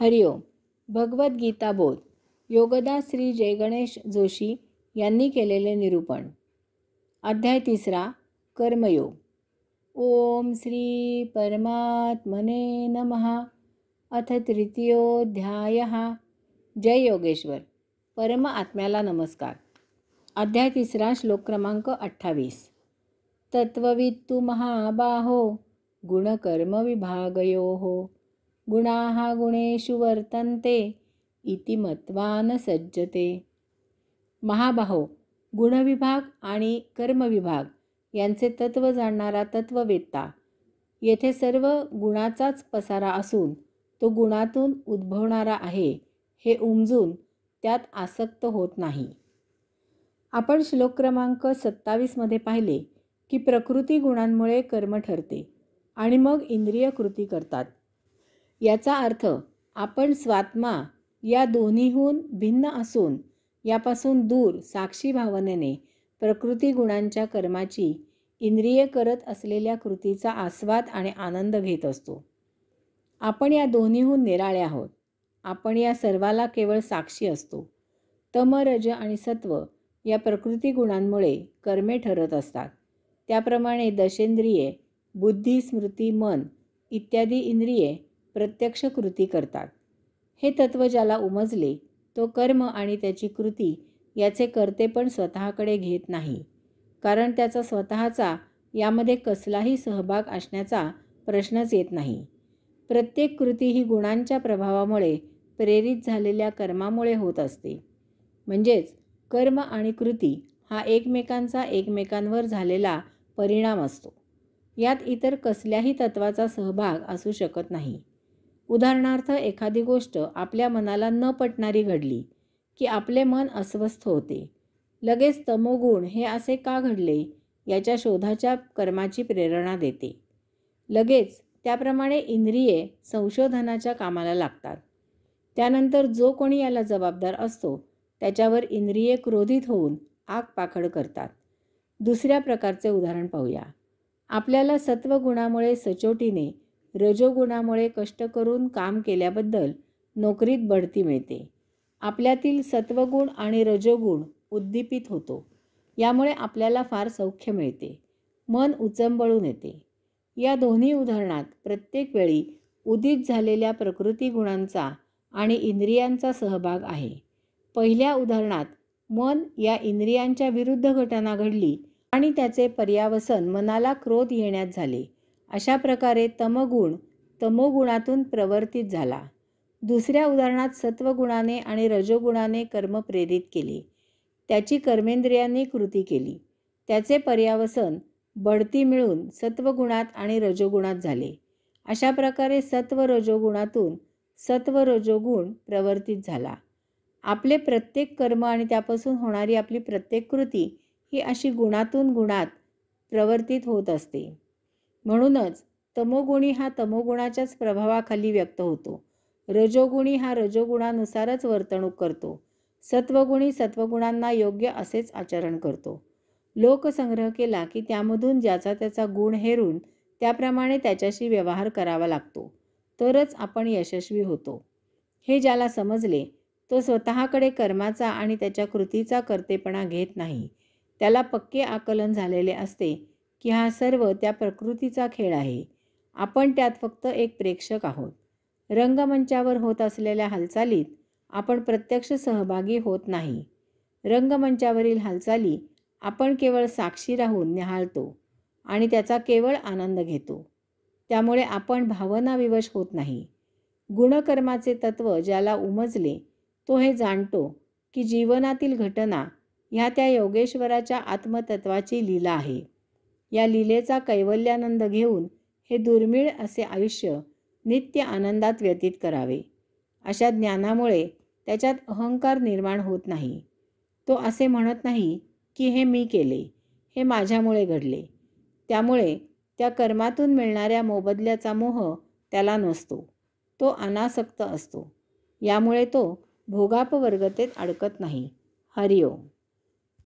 हरिओम. भगवद्गीता बोध. योगदास श्री जयगणेश जोशी यांनी केलेले निरूपण. अध्याय 3. कर्मयोग. ओम श्री परमात्मने नमः. अथ तृतीयोऽध्यायः. जय योगेश्वर. परम आत्म्याला नमस्कार. अध्याय 3. श्लोक क्रमांक 28. तत्त्ववित्तु महाबाहो गुणकर्म विभागयोः गुणाः गुणेषु वर्तन्ते इति मत्वा न सज्जते. महाबाहो, गुणविभाग आणि कर्मविभाग यांचे तत्त्व जाणणारा तत्त्ववेत्ता. येथे सर्व गुणाचाच पसारा असून तो गुणातून उद्भवणारा आहे हे उमजून त्यात आसक्त होत नाही. आपण श्लोक क्रमांक 27 मध्ये पाहिले की प्रकृती गुणांमुळे कर्म ठरते आणि मग इंद्रिय कृती करतात. याचा अर्थ आपण स्वात्मा या दोन्हीहून भिन्न असून यापासून दूर साक्षी भावनेने प्रकृती गुणांच्या कर्माची इंद्रिय करत असलेल्या कृतीचा आस्वाद आणि आनंद घेत असतो. आपण या दोन्हीहून निराळे आहोत. आपण या सर्वाला केवळ साक्षी असतो. तम, रज आणि सत्व या प्रकृती गुणांमुळे कर्मे ठरत असतात. त्याप्रमाणे दशेंद्रिये, बुद्धी, स्मृती, मन इत्यादी इंद्रिये प्रत्यक्ष कृती करतात. हे तत्त्व ज्याला उमजले तो कर्म आणि त्याची कृती याचे कर्तेपण स्वतःकडे घेत नाही, कारण त्याचा स्वतःचा यामध्ये कसलाही सहभाग असण्याचा प्रश्नच येत नाही. प्रत्येक कृती ही गुणांच्या प्रभावामुळे प्रेरित झालेल्या कर्मामुळे होत असते. म्हणजेच कर्म आणि कृती हा एकमेकांचा एकमेकांवर झालेला परिणाम असतो. यात इतर कसल्याही तत्वाचा सहभाग असू शकत नाही. उदाहरणार्थ, एखादी गोष्ट आपल्या मनाला न पटणारी घडली की आपले मन अस्वस्थ होते. लगेच तमोगुण हे असे का घडले याच्या शोधाच्या कर्माची प्रेरणा देते. लगेच त्याप्रमाणे इंद्रिये संशोधनाच्या कामाला लागतात. त्यानंतर जो कोणी याला जबाबदार असतो त्याच्यावर इंद्रिये क्रोधित होऊन आगपाखड करतात. दुसऱ्या प्रकारचे उदाहरण पाहूया. आपल्याला सत्वगुणामुळे सचोटीने, रजोगुणामुळे कष्ट करून काम केल्याबद्दल नोकरीत बढती मिळते. आपल्यातील सत्वगुण आणि रजोगुण उद्दीपित होतो. यामुळे आपल्याला फार सौख्य मिळते. मन उचंबळून येते. या दोन्ही उदाहरणात प्रत्येक वेळी उदित झालेल्या प्रकृती गुणांचा आणि इंद्रियांचा सहभाग आहे. पहिल्या उदाहरणात मन या इंद्रियांच्या विरुद्ध घटना घडली आणि त्याचे पर्यावसन मनाला क्रोध येण्यात झाले. अशा प्रकारे तमगुण तमोगुणातून प्रवर्तित झाला. दुसऱ्या उदाहरणात सत्वगुणाने आणि रजोगुणाने कर्म प्रेरित केले. त्याची कर्मेंद्रियांनी कृती केली. त्याचे पर्यावसन बढती मिळून सत्वगुणात आणि रजोगुणात झाले. अशा प्रकारे सत्व रजोगुणातून सत्व रजोगुण प्रवर्तित झाला. आपले प्रत्येक कर्म आणि त्यापासून होणारी आपली प्रत्येक कृती ही अशी गुणातून गुणात प्रवर्तित होत असते. म्हणूनच तमोगुणी हा तमोगुणाच्याच प्रभावाखाली व्यक्त होतो. रजोगुणी हा रजोगुणानुसारच वर्तणूक करतो. सत्वगुणी सत्वगुणांना योग्य असेच आचरण करतो. लोकसंग्रह केला की त्यामधून ज्याचा त्याचा गुण हेरून त्याप्रमाणे त्याच्याशी व्यवहार करावा लागतो, तरच आपण यशस्वी होतो. हे ज्याला समजले तो स्वतःकडे कर्माचा आणि त्याच्या कृतीचा कर्तेपणा घेत नाही. त्याला पक्के आकलन झालेले असते की हा सर्व त्या प्रकृतीचा खेळ आहे. आपण त्यात फक्त एक प्रेक्षक आहोत. रंगमंचावर होत असलेल्या हालचालीत आपण प्रत्यक्ष सहभागी होत नाही. रंगमंचावरील हालचाली आपण केवळ साक्षी राहून निहाळतो आणि त्याचा केवळ आनंद घेतो. त्यामुळे आपण भावनाविवश होत नाही. गुणकर्माचे तत्त्व ज्याला उमजले तो हे जाणतो की जीवनातील घटना ह्या त्या योगेश्वराच्या आत्मतत्वाची लीला आहे. या लीलेचा कैवल्यानंद घेऊन हे दुर्मिळ असे आयुष्य नित्य आनंदात व्यतीत करावे. अशा ज्ञानामुळे त्याच्यात अहंकार निर्माण होत नाही. तो असे म्हणत नाही की हे मी केले, हे माझ्यामुळे घडले. त्यामुळे त्या कर्मातून मिळणाऱ्या मोबदल्याचा मोह त्याला नसतो. तो अनासक्त असतो. यामुळे तो भोगापवर्गतेत अडकत नाही. हरिओम.